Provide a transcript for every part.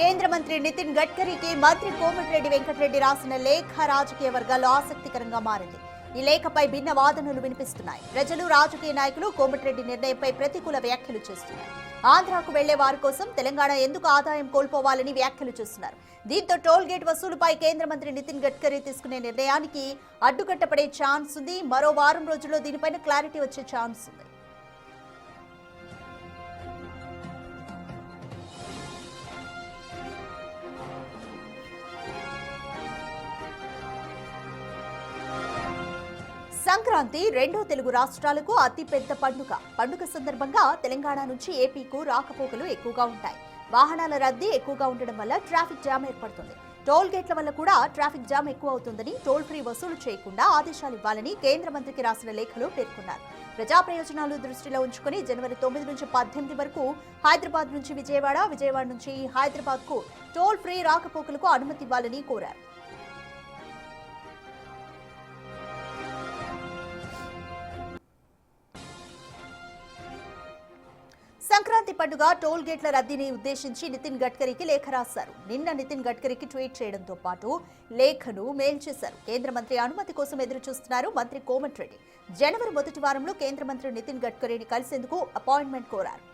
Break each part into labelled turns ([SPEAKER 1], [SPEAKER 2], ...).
[SPEAKER 1] కేంద్ర మంత్రి నితిన్ గడ్కరీకి మంత్రి కోమటిరెడ్డి వెంకటరెడ్డి రాసిన లేఖ రాజకీయ వర్గాల్లో ఆసక్తికరంగా మారింది. ఈ లేఖపై భిన్న వాదనలు వినిపిస్తున్నాయి. ప్రజలు, రాజకీయ నాయకులు కోమటిరెడ్డి నిర్ణయంపై ప్రతికూల వ్యాఖ్యలు చేస్తున్నారు. ఆంధ్రాకు వెళ్లే వారి కోసం తెలంగాణ ఎందుకు ఆదాయం కోల్పోవాలని వ్యాఖ్యలు చేస్తున్నారు. దీంతో టోల్ గేట్ వసూలుపై కేంద్ర మంత్రి నితిన్ గడ్కరీ తీసుకునే నిర్ణయానికి అడ్డుకట్టపడే ఛాన్స్ ఉంది. మరో వారం రోజుల్లో దీనిపైన క్లారిటీ వచ్చే ఛాన్స్ ఉంది. సంక్రాంతి రెండో తెలుగు రాష్ట్రాలకు అతిపెద్ద పండుగ సందర్భంగా తెలంగాణ నుంచి ఏపీకు రాకపోకలు ఎక్కువగా ఉంటాయి. వాహనాల రద్దీ ఎక్కువగా ఉండడం వల్ల ట్రాఫిక్ జామ్ ఏర్పడుతుంది. టోల్ గేట్ల వల్ల కూడా ట్రాఫిక్ జామ్ ఎక్కువ అవుతుందని, టోల్ ఫ్రీ వసూలు చేయకుండా ఆదేశాలు ఇవ్వాలని కేంద్ర మంత్రికి రాసిన లేఖలో పేర్కొన్నారు. ప్రజా ప్రయోజనాలు దృష్టిలో ఉంచుకుని జనవరి 9 నుంచి 18 వరకు హైదరాబాద్ నుంచి విజయవాడ నుంచి హైదరాబాద్ కు టోల్ ఫ్రీ రాకపోకలకు అనుమతి ఇవ్వాలని కోరారు. సంక్రాంతి పండుగ టోల్ గేట్ల రద్దీని ఉద్దేశించి నితిన్ గడ్కరీకి లేఖ రాశారు. నిన్న నితిన్ గడ్కరీకి ట్వీట్ చేయడంతో పాటు లేఖను మెయిల్ చేశారు. కేంద్ర మంత్రి అనుమతి కోసం ఎదురు చూస్తున్నారు మంత్రి కోమటిరెడ్డి. జనవరి మొదటి వారంలో కేంద్ర మంత్రి నితిన్ గడ్కరీని కలిసేందుకు అపాయింట్మెంట్ కోరారు.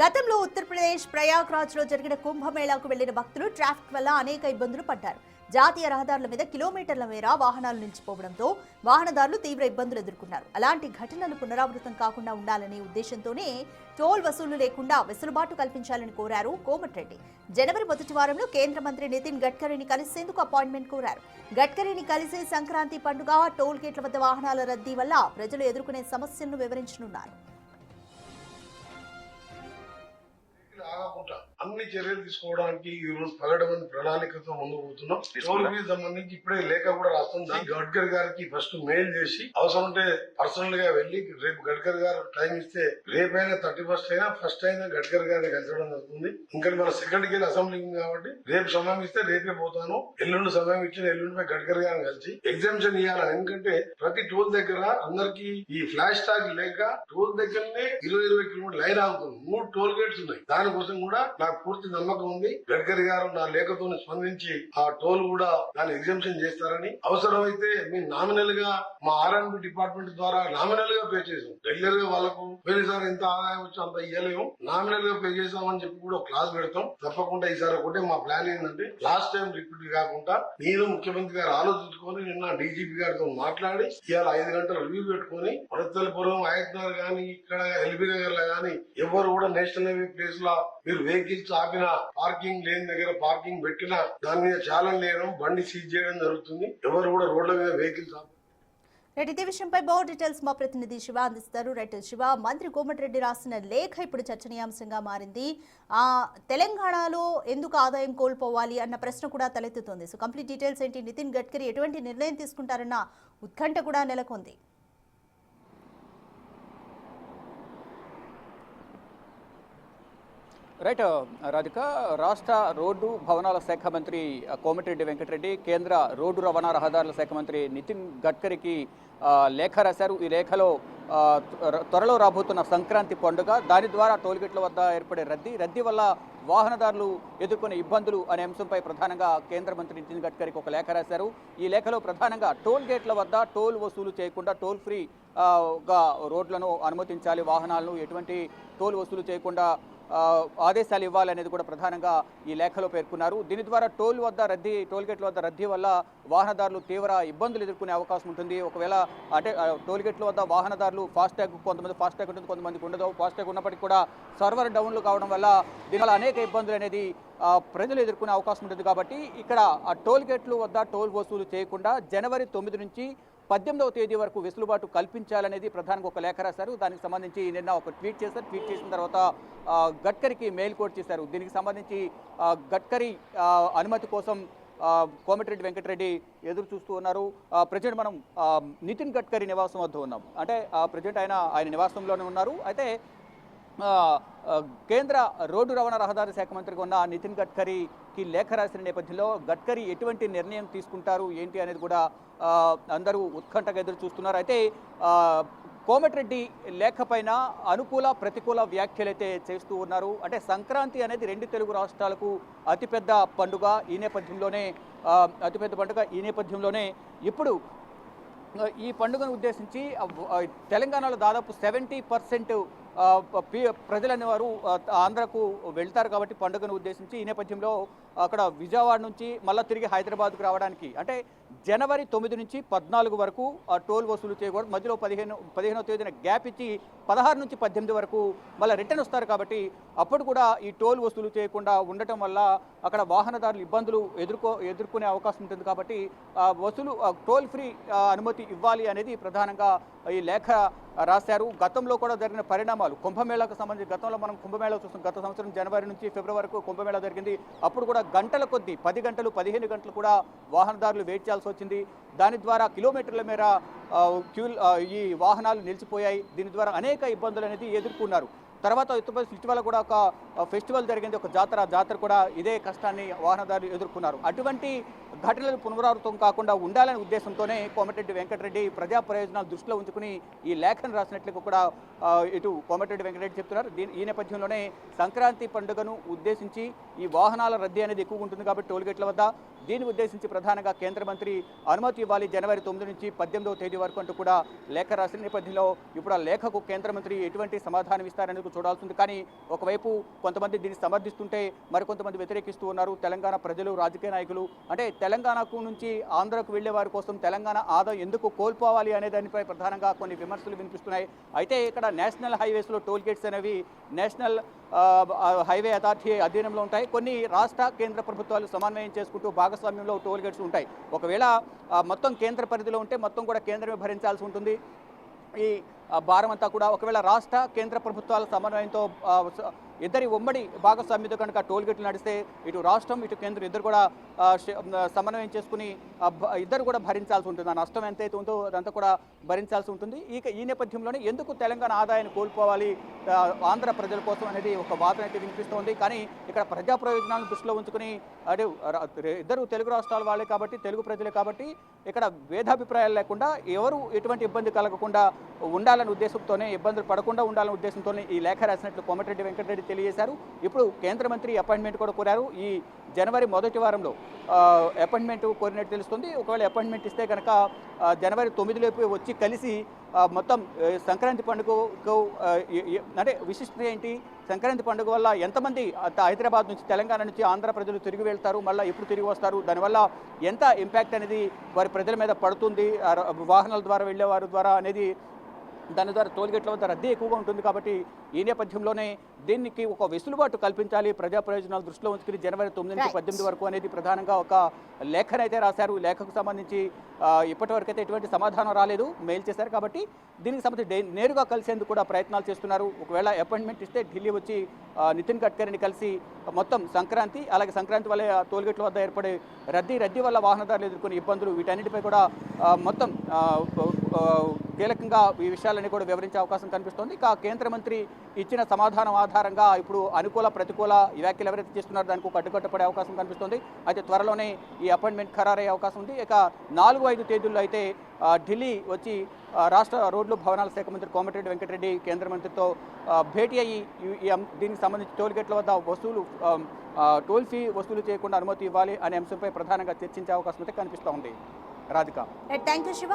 [SPEAKER 1] గతంలో ఉత్తరప్రదేశ్ ప్రయాగ్రాజ్ లో జరిగిన కుంభమేళాకు వెళ్లిన భక్తులు ట్రాఫిక్ వల్ల అనేక ఇబ్బందులు పడ్డారు. జాతీయ రహదారుల మీద కిలోమీటర్ల మేర వాహనాలు నిలిచిపోవడంతో వాహనదారులు తీవ్ర ఇబ్బందులు ఎదుర్కొన్నారు. అలాంటి ఘటనలు పునరావృతం కాకుండా ఉండాలనే ఉద్దేశంతోనే టోల్ వసూలు లేకుండా వెసులుబాటు కల్పించాలని కోరారు కోమటిరెడ్డి. జనవరి మొదటి వారంలో కేంద్ర మంత్రి నితిన్ గడ్కరీని కలిసేందుకు అపాయింట్మెంట్ కోరారు. గడ్కరీని కలిసి సంక్రాంతి పండుగ, టోల్ గేట్ల వద్ద వాహనాల రద్దీ వల్ల ప్రజలు ఎదుర్కొనే సమస్యలను వివరించనున్నారు.
[SPEAKER 2] అన్ని చర్యలు తీసుకోవడానికి ఈ రోజు పగడమని ప్రణాళికతో ముందుకు పోతున్నాం. టోల్ ఫీజు సంబంధించి ఇప్పుడే లేఖ కూడా రాస్తుంది. గడ్కరీ గారికి ఫస్ట్ మెయిల్ చేసి అవసరం ఉంటే పర్సనల్ గా వెళ్లి రేపు గడ్కరీ గారు టైం ఇస్తే రేపైనా 31st అయినా ఫస్ట్ అయినా గడ్కరీ గారిని కలిసడం జరుగుతుంది. ఇంకా మన సెకండ్ కి అసెంబ్లీ ఉంది కాబట్టి రేపు సమయం ఇస్తే రేపే పోతాను. ఎల్లుండి సమయం ఇచ్చిన ఎల్లుండి గడ్కరీ గారిని కలిసి ఎగ్జామ్షన్ ఇవ్వాలని. ఎందుకంటే ప్రతి టోల్ దగ్గర అందరికి ఈ ఫ్లాష్ ట్యాగ్ లేక టోల్ దగ్గరనే 20 కిలోమీటర్ లైన్ ఆగుతుంది. 3 టోల్ గేట్స్ ఉన్నాయి. దానికోసం కూడా పూర్తి నమ్మకం ఉంది. గడ్కరీ గారు నా లేఖతో స్పందించి ఆ టోల్ కూడా దాన్ని ఎగ్జామ్షన్ చేస్తారని, అవసరమైతే మేము నామినల్ గా మా R&B డిపార్ట్మెంట్ ద్వారా నామినల్ గా పే చేసాం. రెగ్యులర్ గా వాళ్ళకు పోయినసారి ఎంత ఆదాయం వచ్చి అంత ఇవ్వలేము, నామినల్ గా పే చేసామని చెప్పి కూడా క్లాస్ పెడతాం. తప్పకుండా ఈసారి ఒకటే మా ప్లాన్ ఏంటంటే లాస్ట్ టైం రిపీట్ కాకుండా నేను ముఖ్యమంత్రి గారు ఆలోచించుకొని నిన్న డీజీపీ గారితో మాట్లాడి ఇవాళ 5 గంటల రివ్యూ పెట్టుకుని వడతలపురం, ఆయత్నగర్ గాని ఇక్కడ ఎల్బీ నగర్ లో గాని ఎవరు కూడా నేషనల్ హైవే ప్లేస్ లో మీరు వెహికల్స్ ఆపిన, పార్కింగ్ లేని దగ్గర పార్కింగ్ పెట్టినా దాని మీద చాలన లేయడం, బండి సీజ్ చేయడం జరుగుతుంది. ఎవరు కూడా రోడ్ల మీద వెహికల్స్
[SPEAKER 1] ఇదే విషయంపై మోర్ డీటెయిల్స్ మా ప్రతినిధి శివ అందిస్తారు. రైట్ శివ, మంత్రి కోమటిరెడ్డి రాసిన లేఖ ఇప్పుడు చర్చనీయాంశంగా మారింది. తెలంగాణలో ఎందుకు ఆదాయం కోల్పోవాలి అన్న ప్రశ్న కూడా తలెత్తుతోంది. సో కంప్లీట్ డీటెయిల్స్ ఏంటి? నితిన్ గడ్కరీ ఎటువంటి నిర్ణయం తీసుకుంటారన్న ఉత్కంఠ కూడా నెలకొంది.
[SPEAKER 3] రైట్ రాధిక, రాష్ట్ర రోడ్డు భవనాల శాఖ మంత్రి కోమటిరెడ్డి వెంకటరెడ్డి కేంద్ర రోడ్డు రవాణా రహదారుల శాఖ మంత్రి నితిన్ గడ్కరీకి లేఖ రాశారు. ఈ లేఖలో త్వరలో రాబోతున్న సంక్రాంతి పండుగ, దాని ద్వారా టోల్గేట్ల వద్ద ఏర్పడే రద్దీ వల్ల వాహనదారులు ఎదుర్కొనే ఇబ్బందులు అనే అంశంపై ప్రధానంగా కేంద్ర మంత్రి నితిన్ గడ్కరీకి ఒక లేఖ రాశారు. ఈ లేఖలో ప్రధానంగా టోల్ గేట్ల వద్ద టోల్ వసూలు చేయకుండా టోల్ ఫ్రీ గా రోడ్లను అనుమతించాలి, వాహనాలను ఎటువంటి టోల్ వసూలు చేయకుండా ఆదేశాలు ఇవ్వాలనేది కూడా ప్రధానంగా ఈ లేఖలో పేర్కొన్నారు. దీని ద్వారా టోల్ గేట్ల వద్ద రద్దీ వల్ల వాహనదారులు తీవ్ర ఇబ్బందులు ఎదుర్కొనే అవకాశం ఉంటుంది. ఒకవేళ అంటే టోల్ గేట్ల వద్ద వాహనదారులు ఫాస్టాగ్, కొంతమంది ఫాస్టాగ్ ఉంటుంది, కొంతమందికి ఉండదు. ఫాస్టాగ్ ఉన్నప్పటికీ కూడా సర్వర్ డౌన్లు కావడం వల్ల దీనివల్ల అనేక ఇబ్బందులు అనేది ప్రజలు ఎదుర్కొనే అవకాశం ఉంటుంది. కాబట్టి ఇక్కడ ఆ టోల్ గేట్ల వద్ద టోల్ వసూలు చేయకుండా జనవరి 9 నుంచి 18వ తేదీ వరకు వెసులుబాటు కల్పించాలనేది ప్రధానంగా ఒక లేఖ రాశారు. దానికి సంబంధించి నిన్న ఒక ట్వీట్ చేశారు. ట్వీట్ చేసిన తర్వాత గడ్కరీకి మెయిల్ కూడా చేశారు. దీనికి సంబంధించి గడ్కరీ అనుమతి కోసం కోమటిరెడ్డి వెంకటరెడ్డి ఎదురు చూస్తూ ఉన్నారు. ప్రజెంట్ మనం నితిన్ గడ్కరీ నివాసం వద్ద ఉన్నాం. అంటే ప్రజెంట్ ఆయన నివాసంలోనే ఉన్నారు. అయితే కేంద్ర రోడ్డు రవాణా రహదారి శాఖ మంత్రిగా ఉన్న నితిన్ గడ్కరీకి లేఖ రాసిన నేపథ్యంలో గడ్కరీ ఎటువంటి నిర్ణయం తీసుకుంటారు ఏంటి అనేది కూడా అందరూ ఉత్కంఠగా ఎదురు చూస్తున్నారు. అయితే కోమటిరెడ్డి లేఖ పైన అనుకూల ప్రతికూల వ్యాఖ్యలైతే చేస్తూ ఉన్నారు. అంటే సంక్రాంతి అనేది రెండు తెలుగు రాష్ట్రాలకు అతిపెద్ద పండుగ. ఈ నేపథ్యంలోనే ఇప్పుడు ఈ పండుగను ఉద్దేశించి తెలంగాణలో దాదాపు 70% ప్రజలనే వారు ఆంధ్రకు వెళ్తారు కాబట్టి పండుగను ఉద్దేశించి ఈ నేపథ్యంలో అక్కడ విజయవాడ నుంచి మళ్ళీ తిరిగి హైదరాబాద్కు రావడానికి అంటే జనవరి 9 నుంచి 14 వరకు టోల్ వసూలు చేయకూడదు. మధ్యలో 15వ తేదీన గ్యాప్ ఇచ్చి 16 నుంచి 18 వరకు మళ్ళీ రిటర్న్ వస్తారు కాబట్టి అప్పుడు కూడా ఈ టోల్ వసూలు చేయకుండా ఉండటం వల్ల అక్కడ వాహనదారులు ఇబ్బందులు ఎదుర్కొనే అవకాశం ఉంటుంది. కాబట్టి టోల్ ఫ్రీ అనుమతి ఇవ్వాలి అనేది ప్రధానంగా ఈ లేఖ రాశారు. గతంలో కూడా జరిగిన పరిణామాలు కుంభమేళాకు సంబంధించి గతంలో మనం కుంభమేళా చూస్తాం. గత సంవత్సరం జనవరి నుంచి ఫిబ్రవరి వరకు కుంభమేళా జరిగింది. అప్పుడు కూడా గంటల కొద్దీ 10 గంటలు 15 గంటలు కూడా వాహనదారులు వెయిట్ చేయాల్సి వచ్చింది. దాని ద్వారా కిలోమీటర్ల మేర ఈ వాహనాలు నిలిచిపోయాయి. దీని ద్వారా అనేక ఇబ్బందులు అనేది ఎదుర్కొన్నారు. తర్వాత ఇటీవల కూడా ఒక ఫెస్టివల్ జరిగింది, ఒక జాతర కూడా ఇదే కష్టాన్ని వాహనదారులు ఎదుర్కొన్నారు. అటువంటి ఘటనలు పునరావృతం కాకుండా ఉండాలనే ఉద్దేశంతోనే కోమటిరెడ్డి వెంకటరెడ్డి ప్రజా ప్రయోజనాలు దృష్టిలో ఉంచుకుని ఈ లేఖను రాసినట్లు కూడా ఇటు కోమటిరెడ్డి వెంకటరెడ్డి చెప్తున్నారు. ఈ నేపథ్యంలోనే సంక్రాంతి పండుగను ఉద్దేశించి ఈ వాహనాల రద్దీ అనేది ఎక్కువగా ఉంటుంది కాబట్టి టోల్గేట్ల వద్ద దీన్ని ఉద్దేశించి ప్రధానంగా కేంద్ర మంత్రి అనుమతి ఇవ్వాలి జనవరి 9 నుంచి 18వ తేదీ వరకు అంటూ కూడా లేఖ రాసిన నేపథ్యంలో ఇప్పుడు ఆ లేఖకు కేంద్ర మంత్రి ఎటువంటి సమాధానం ఇస్తారనేది చూడాల్సింది. కానీ ఒకవైపు కొంతమంది దీన్ని సమర్థిస్తుంటే మరికొంతమంది వ్యతిరేకిస్తూ ఉన్నారు. తెలంగాణ ప్రజలు, రాజకీయ నాయకులు అంటే తెలంగాణకు నుంచి ఆంధ్రకు వెళ్లే వారి కోసం తెలంగాణ ఆదాయం ఎందుకు కోల్పోవాలి అనే దానిపై ప్రధానంగా కొన్ని విమర్శలు వినిపిస్తున్నాయి. అయితే ఇక్కడ నేషనల్ హైవేస్లో టోల్ గేట్స్ అనేవి నేషనల్ హైవే అథారిటీ అధీనంలో ఉంటాయి. కొన్ని రాష్ట్ర కేంద్ర ప్రభుత్వాలు సమన్వయం చేసుకుంటూ భాగస్వామ్యంలో టోల్ గేట్స్ ఉంటాయి. ఒకవేళ మొత్తం కేంద్ర పరిధిలో ఉంటే మొత్తం కూడా కేంద్రమే భరించాల్సి ఉంటుంది. ఈ భారం అంతా కూడా ఒకవేళ రాష్ట్ర కేంద్ర ప్రభుత్వాల సమన్వయంతో ఇద్దరి ఉమ్మడి భాగస్వామ్యంతో కనుక టోల్ గేట్లు నడిస్తే ఇటు రాష్ట్రం ఇటు కేంద్రం ఇద్దరు కూడా సమన్వయం చేసుకుని ఇద్దరు కూడా భరించాల్సి ఉంటుంది. ఆ నష్టం ఎంతైతే ఉందో అదంతా కూడా భరించాల్సి ఉంటుంది. ఈ నేపథ్యంలోనే ఎందుకు తెలంగాణ ఆదాయాన్ని కోల్పోవాలి ఆంధ్ర ప్రజల కోసం అనేది ఒక వాదన అయితే వినిపిస్తోంది. కానీ ఇక్కడ ప్రజా ప్రయోజనాలను దృష్టిలో ఉంచుకుని అదే ఇద్దరు తెలుగు రాష్ట్రాల వాళ్ళే కాబట్టి తెలుగు ప్రజలే కాబట్టి ఇక్కడ భేదాభిప్రాయాలు లేకుండా ఎవరు ఎటువంటి ఇబ్బంది కలగకుండా ఉండాలనే ఉద్దేశంతోనే ఇబ్బందులు పడకుండా ఉండాలనే ఉద్దేశంతోనే ఈ లేఖ రాసినట్లు కోమటిరెడ్డి వెంకటరెడ్డి తెలియజేశారు. ఇప్పుడు కేంద్ర మంత్రి అపాయింట్మెంట్ కూడా కోరారు. ఈ జనవరి మొదటి వారంలో అపాయింట్మెంట్ కోరినట్టు తెలుస్తుంది. ఒకవేళ అపాయింట్మెంట్ ఇస్తే కనుక జనవరి 9 వచ్చి కలిసి మొత్తం సంక్రాంతి పండుగకు అంటే విశిష్టత ఏంటి, సంక్రాంతి పండుగ వల్ల ఎంతమంది హైదరాబాద్ నుంచి తెలంగాణ నుంచి ఆంధ్ర ప్రజలు తిరిగి వెళ్తారు, మళ్ళీ ఎప్పుడు తిరిగి వస్తారు, దానివల్ల ఎంత ఇంపాక్ట్ అనేది వారి ప్రజల మీద పడుతుంది వాహనాల ద్వారా వెళ్ళే వారి ద్వారా అనేది దాని ద్వారా టోల్గేట్ల వద్ద రద్దీ ఎక్కువగా ఉంటుంది. కాబట్టి ఈ నేపథ్యంలోనే దీనికి ఒక వెసులుబాటు కల్పించాలి ప్రజా ప్రయోజనాలు దృష్టిలో ఉంచుకుని జనవరి 9 నుంచి 18 వరకు అనేది ప్రధానంగా ఒక లేఖనైతే రాశారు. లేఖకు సంబంధించి ఇప్పటివరకు అయితే ఎటువంటి సమాధానం రాలేదు, మెయిల్ చేశారు. కాబట్టి దీనికి సంబంధించి నేరుగా కలిసేందుకు కూడా ప్రయత్నాలు చేస్తున్నారు. ఒకవేళ అపాయింట్మెంట్ ఇస్తే ఢిల్లీ వచ్చి నితిన్ గడ్కరీని కలిసి మొత్తం సంక్రాంతి అలాగే సంక్రాంతి వల్ల టోల్గేట్ల వద్ద ఏర్పడే రద్దీ వల్ల వాహనదారులు ఎదుర్కొనే ఇబ్బందులు వీటన్నిటిపై కూడా మొత్తం కీలకంగా ఈ విషయాలన్నీ కూడా వివరించే అవకాశం కనిపిస్తోంది. ఇక కేంద్ర మంత్రి ఇచ్చిన సమాధానం ఆధారంగా ఇప్పుడు అనుకూల ప్రతికూల వ్యాఖ్యలు ఎవరైతే చేస్తున్నారో దానికి ఒక అడ్డుకట్టపడే అవకాశం కనిపిస్తోంది. అయితే త్వరలోనే ఈ అపాయింట్మెంట్ ఖరారయ్యే అవకాశం ఉంది. ఇక 4-5 తేదీల్లో అయితే ఢిల్లీ వచ్చి రాష్ట్ర రోడ్లు భవనాల శాఖ మంత్రి కోమటిరెడ్డి వెంకటరెడ్డి కేంద్ర మంత్రితో భేటీ అయ్యి దీనికి సంబంధించి టోల్ గేట్ల వద్ద టోల్ ఫీ వసూలు చేయకుండా అనుమతి ఇవ్వాలి అనే అంశంపై ప్రధానంగా చర్చించే అవకాశం అయితే కనిపిస్తోంది. Radhika,
[SPEAKER 1] thank you Shiva.